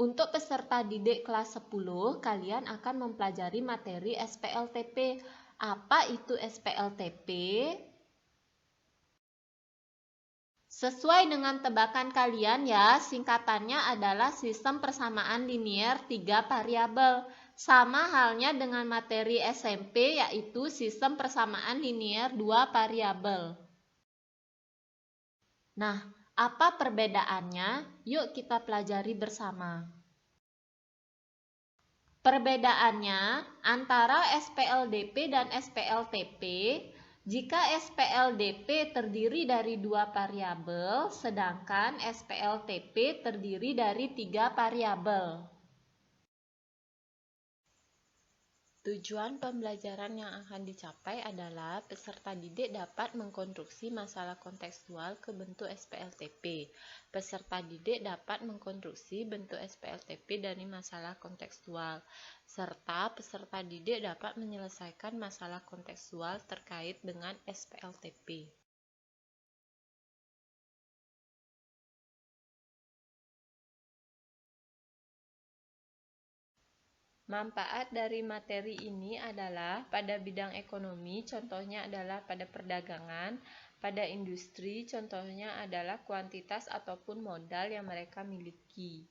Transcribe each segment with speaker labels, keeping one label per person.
Speaker 1: Untuk peserta didik kelas 10, kalian akan mempelajari materi SPLTP. Apa itu SPLTP? Sesuai dengan tebakan kalian ya, singkatannya adalah sistem persamaan linier 3 variabel. Sama halnya dengan materi SMP, yaitu sistem persamaan linier 2 variabel. Nah, apa perbedaannya? Yuk kita pelajari bersama. Perbedaannya antara SPLDP dan SPLTP, jika SPLDP terdiri dari 2 variabel, sedangkan SPLTP terdiri dari 3 variabel. Tujuan pembelajaran yang akan dicapai adalah peserta didik dapat mengkonstruksi masalah kontekstual ke bentuk SPLTP. Peserta didik dapat mengkonstruksi bentuk SPLTP dari masalah kontekstual, serta peserta didik dapat menyelesaikan masalah kontekstual terkait dengan SPLTP. Manfaat dari materi ini adalah pada bidang ekonomi, contohnya adalah pada perdagangan, pada industri, contohnya adalah kuantitas ataupun modal yang mereka miliki.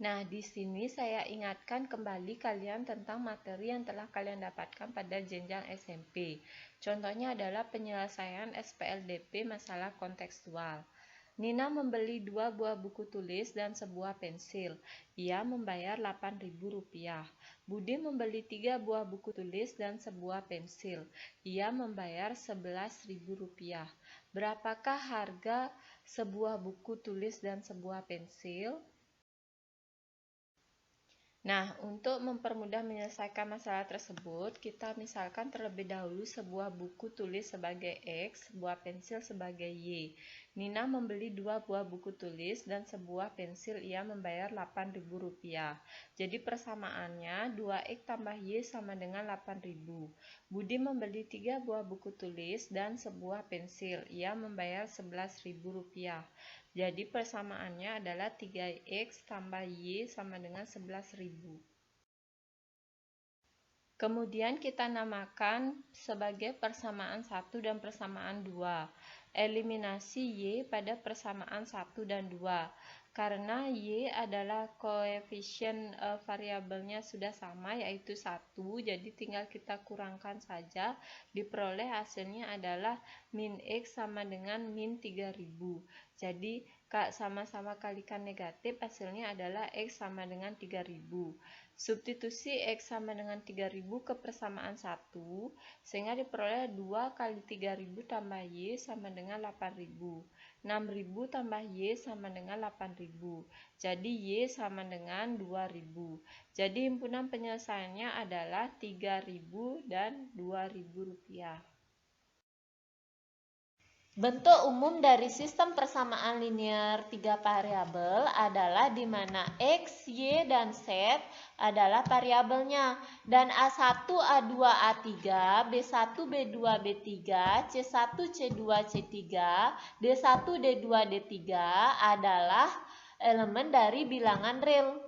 Speaker 1: Nah, di sini saya ingatkan kembali kalian tentang materi yang telah kalian dapatkan pada jenjang SMP. Contohnya adalah penyelesaian SPLDP masalah kontekstual. Nina membeli 2 buah buku tulis dan sebuah pensil. Ia membayar Rp8.000. Budi membeli 3 buah buku tulis dan sebuah pensil. Ia membayar Rp11.000. Berapakah harga sebuah buku tulis dan sebuah pensil? Nah, untuk mempermudah menyelesaikan masalah tersebut, kita misalkan terlebih dahulu sebuah buku tulis sebagai X, sebuah pensil sebagai Y. Nina membeli 2 buah buku tulis dan sebuah pensil, ia membayar Rp8.000. Jadi persamaannya 2X tambah Y sama dengan 8.000. Budi membeli 3 buah buku tulis dan sebuah pensil, ia membayar Rp11.000. Jadi persamaannya adalah 3X tambah Y sama dengan 11.000. Kemudian kita namakan sebagai persamaan 1 dan persamaan 2. Eliminasi Y pada persamaan 1 dan 2. Karena Y adalah koefisien variabelnya sudah sama, yaitu 1, jadi tinggal kita kurangkan saja. Diperoleh hasilnya adalah min X sama dengan min 3.000. Jadi sama-sama kalikan negatif, hasilnya adalah X sama dengan 3.000. Substitusi X sama dengan 3.000 ke persamaan 1, sehingga diperoleh 2 kali 3.000 tambah Y sama dengan 8.000. 6.000 tambah Y sama dengan 8.000. Jadi Y sama dengan 2.000. Jadi himpunan penyelesaiannya adalah 3.000 dan Rp2.000. Bentuk umum dari sistem persamaan linier 3 variabel adalah di mana X, Y, dan Z adalah variabelnya, dan A1, A2, A3, B1, B2, B3, C1, C2, C3, D1, D2, D3 adalah elemen dari bilangan real.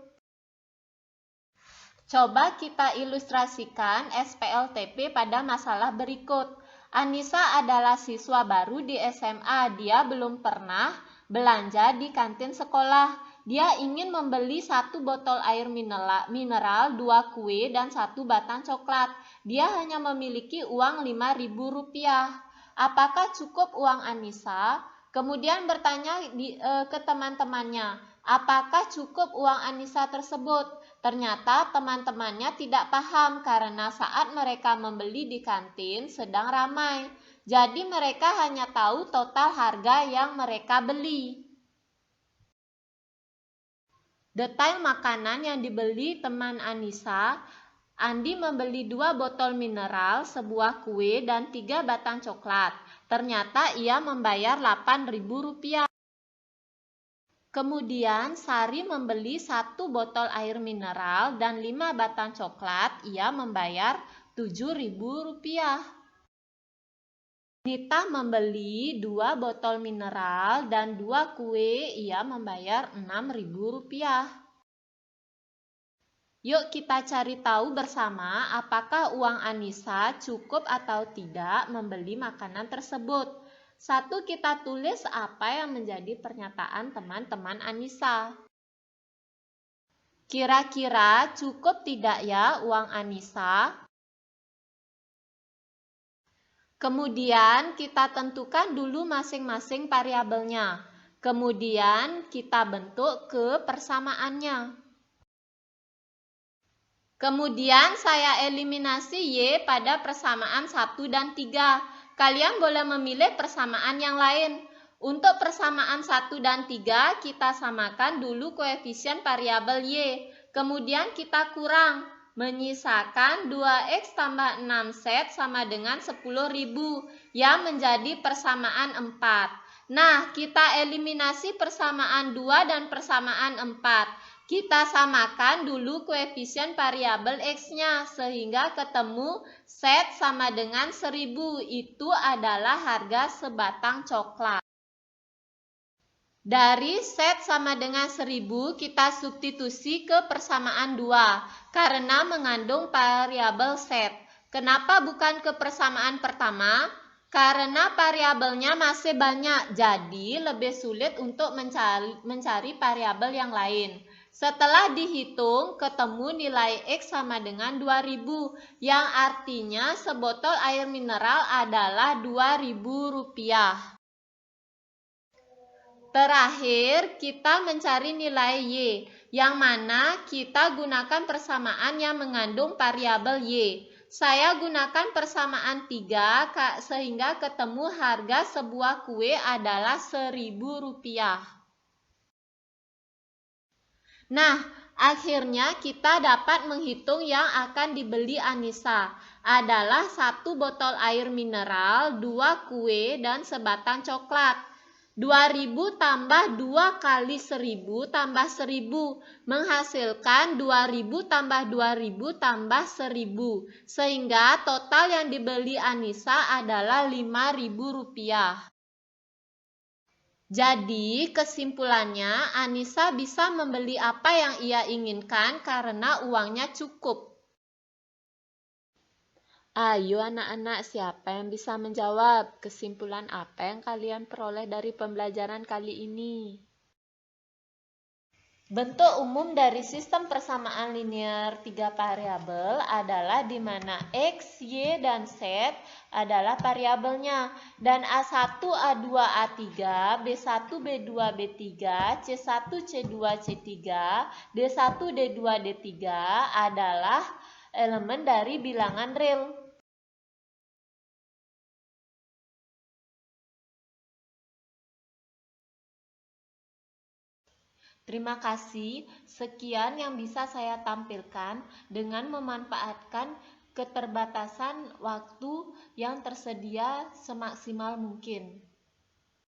Speaker 1: Coba kita ilustrasikan SPLTP pada masalah berikut. Anissa adalah siswa baru di SMA. Dia belum pernah belanja di kantin sekolah. Dia ingin membeli 1 botol air mineral, 2 kue, dan 1 batang coklat. Dia hanya memiliki uang Rp5.000. Apakah cukup uang Anissa? Kemudian bertanya ke teman-temannya, apakah cukup uang Anissa tersebut? Ternyata teman-temannya tidak paham karena saat mereka membeli di kantin sedang ramai. Jadi mereka hanya tahu total harga yang mereka beli. Detail makanan yang dibeli teman Anissa, Andi membeli 2 botol mineral, sebuah kue, dan 3 batang coklat. Ternyata ia membayar Rp8.000. Kemudian Sari membeli 1 botol air mineral dan 5 batang coklat, ia membayar Rp7.000. Nita membeli 2 botol mineral dan 2 kue, ia membayar Rp6.000. Yuk kita cari tahu bersama apakah uang Anissa cukup atau tidak membeli makanan tersebut. 1. Kita tulis apa yang menjadi pernyataan teman-teman Anissa. Kira-kira cukup tidak ya uang Anissa? Kemudian kita tentukan dulu masing-masing variabelnya. Kemudian kita bentuk kepersamaannya. Kemudian saya eliminasi Y pada persamaan 1 dan 3. Kalian boleh memilih persamaan yang lain. Untuk persamaan 1 dan 3 kita samakan dulu koefisien variabel Y. Kemudian kita kurang. Menyisakan 2X tambah 6Z sama dengan 10.000 yang menjadi persamaan 4. Nah, kita eliminasi persamaan 2 dan persamaan 4. Kita samakan dulu koefisien variabel X-nya sehingga ketemu Z sama dengan 1000. Itu adalah harga sebatang coklat. Dari Z sama dengan 1000 kita substitusi ke persamaan 2 karena mengandung variabel Z. Kenapa bukan ke persamaan pertama? Karena variabelnya masih banyak, jadi lebih sulit untuk mencari variabel yang lain. Setelah dihitung, ketemu nilai X sama dengan 2000, yang artinya sebotol air mineral adalah Rp2.000. Terakhir, kita mencari nilai Y, yang mana kita gunakan persamaan yang mengandung variabel Y. Saya gunakan persamaan 3 sehingga ketemu harga sebuah kue adalah Rp1.000. Nah, akhirnya kita dapat menghitung yang akan dibeli Anissa. Adalah 1 botol air mineral, 2 kue, dan sebatang coklat. 2000 tambah 2 kali 1000 tambah 1000 menghasilkan 2000 tambah 2000 tambah 1000. Sehingga total yang dibeli Anissa adalah Rp5.000. Jadi, kesimpulannya, Anissa bisa membeli apa yang ia inginkan karena uangnya cukup. Ayo anak-anak, siapa yang bisa menjawab? Kesimpulan apa yang kalian peroleh dari pembelajaran kali ini? Bentuk umum dari sistem persamaan linear 3 variabel adalah di mana X, Y, dan Z adalah variabelnya. Dan A1, A2, A3, B1, B2, B3, C1, C2, C3, D1, D2, D3 adalah elemen dari bilangan real. Terima kasih, sekian yang bisa saya tampilkan dengan memanfaatkan keterbatasan waktu yang tersedia semaksimal mungkin.